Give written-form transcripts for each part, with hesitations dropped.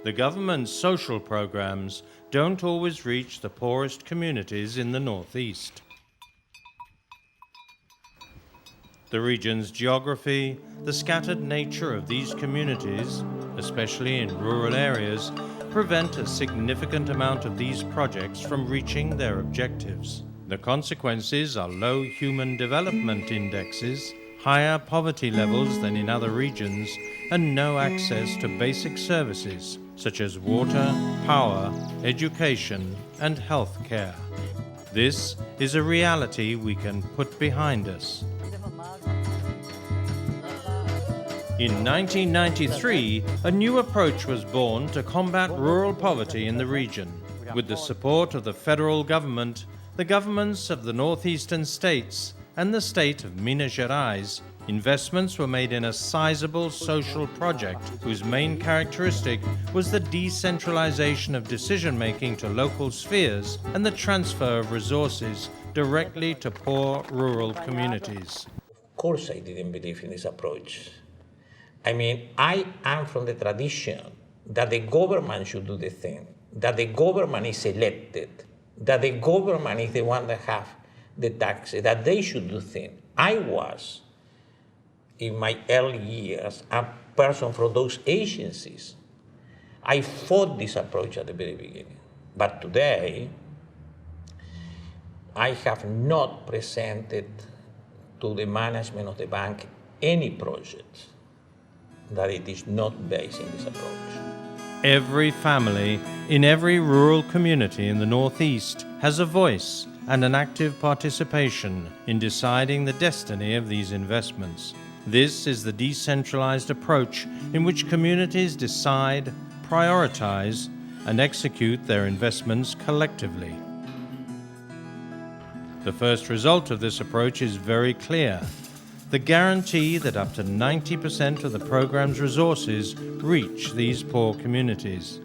The government's social programs don't always reach the poorest communities in the northeast. The region's geography, the scattered nature of these communities, especially in rural areas, prevent a significant amount of these projects from reaching their objectives. The consequences are low human development indexes, higher poverty levels than in other regions, and no access to basic services such as water, power, education, and health care. This is a reality we can put behind us. In 1993, a new approach was born to combat rural poverty in the region. With the support of the federal government, the governments of the northeastern states, and the state of Minas Gerais, investments were made in a sizable social project whose main characteristic was the decentralization of decision-making to local spheres and the transfer of resources directly to poor rural communities. Of course I didn't believe in this approach. I mean, I am from the tradition that the government should do the thing, that the government is elected, that the government is the one that have the taxes, that they should do things. I was, in my early years, a person from those agencies. I fought this approach at the very beginning. But today, I have not presented to the management of the bank any project that it is not based in this approach. Every family in every rural community in the Northeast has a voice and an active participation in deciding the destiny of these investments. This is the decentralized approach in which communities decide, prioritize, and execute their investments collectively. The first result of this approach is very clear: the guarantee that up to 90% of the program's resources reach these poor communities,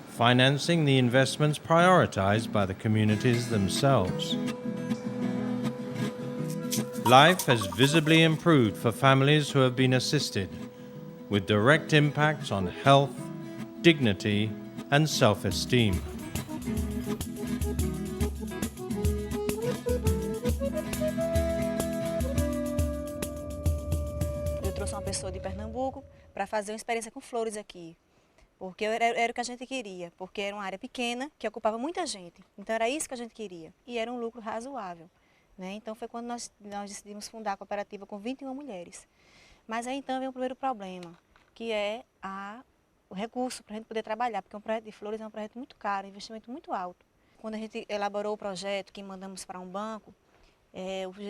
financing the investments prioritized by the communities themselves. Life has visibly improved for families who have been assisted, with direct impacts on health, dignity, and self-esteem. Eu trouxe uma pessoa de Pernambuco para fazer uma experiência com flores aqui, porque era o que a gente queria, porque era uma área pequena que ocupava muita gente, então era isso que a gente queria e era um lucro razoável, né? Então foi quando nós decidimos fundar a cooperativa com 21 mulheres. Mas aí então veio o primeiro problema, que é o recurso para a gente poder trabalhar, porque um projeto de flores é um projeto muito caro, um investimento muito alto. Quando a gente elaborou o projeto, que mandamos para um banco,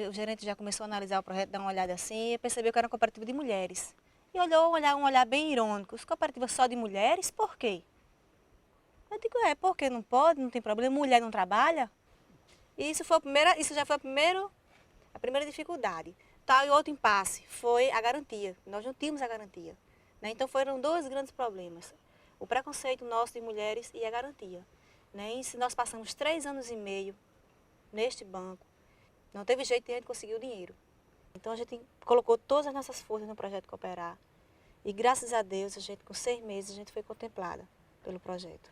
o gerente já começou a analisar o projeto, dar uma olhada assim, e percebeu que era uma cooperativa de mulheres. E olhou um olhar bem irônico: as cooperativas só de mulheres, por quê? Eu digo, porque não pode, não tem problema, mulher não trabalha. E isso já foi a primeira dificuldade. E outro impasse foi a garantia. Nós não tínhamos a garantia, né? Então foram dois grandes problemas: o preconceito nosso de mulheres e a garantia, né? E se nós passamos 3 anos e meio neste banco, não teve jeito de a gente conseguir o dinheiro. Então a gente colocou todas as nossas forças no projeto Cooperar. E graças a Deus, com 6 meses, a gente foi contemplada pelo projeto.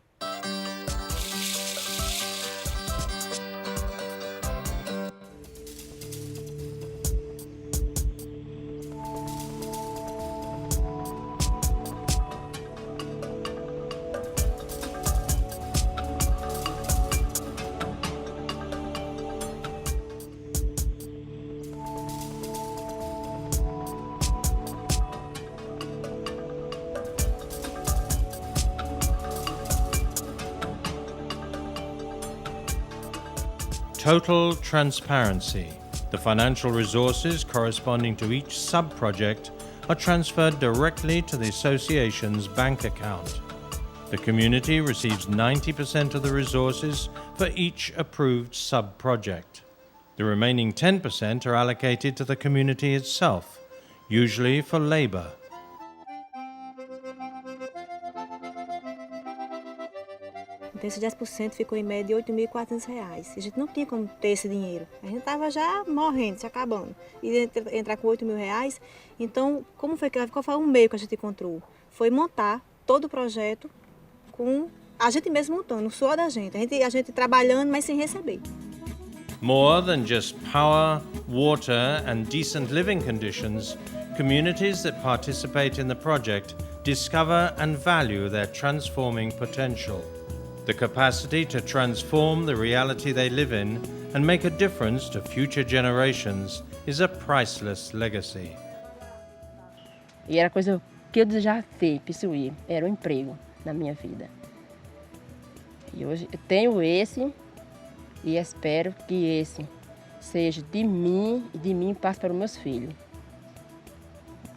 Total transparency. The financial resources corresponding to each sub-project are transferred directly to the association's bank account. The community receives 90% of the resources for each approved sub-project. The remaining 10% are allocated to the community itself, usually for labor. Então esse 10% ficou em média de R$ 8.400. A gente não tinha como ter esse dinheiro. A gente estava já morrendo, se acabando. E entrar com R$ 8.000, então qual foi o meio que a gente encontrou? Foi montar todo o projeto com a gente mesmo lutando, o suor da gente. A gente trabalhando, mas sem receber. More than just power, water, and decent living conditions, communities that participate in the project discover and value their transforming potential. The capacity to transform the reality they live in and make a difference to future generations is a priceless legacy. E era coisa que eu desejava possuir, era um emprego na minha vida. E hoje eu tenho esse e espero que esse seja de mim e de mim passe para os meus filhos.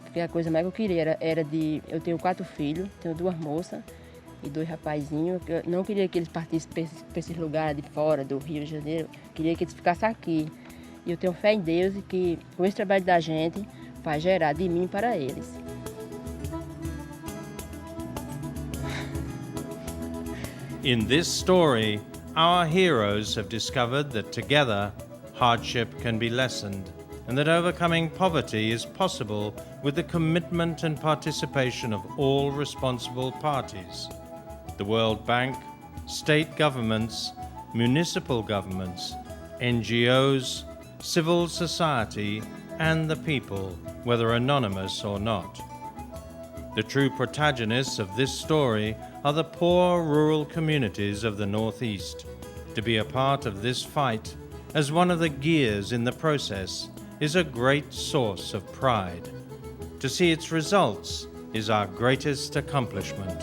Porque a coisa mais que eu queria era de... Eu tenho 4 filhos, tenho 2 moças e 2 rapazinhos. Eu não queria que eles partissem para esses lugares de fora do Rio de Janeiro. Eu queria que eles ficassem aqui. E eu tenho fé em Deus e que com esse trabalho da gente vai gerar de mim para eles. In this story, our heroes have discovered that together, hardship can be lessened, and that overcoming poverty is possible with the commitment and participation of all responsible parties: the World Bank, state governments, municipal governments, NGOs, civil society, and the people, whether anonymous or not. The true protagonists of this story are the poor rural communities of the Northeast. To be a part of this fight, as one of the gears in the process, is a great source of pride. To see its results is our greatest accomplishment.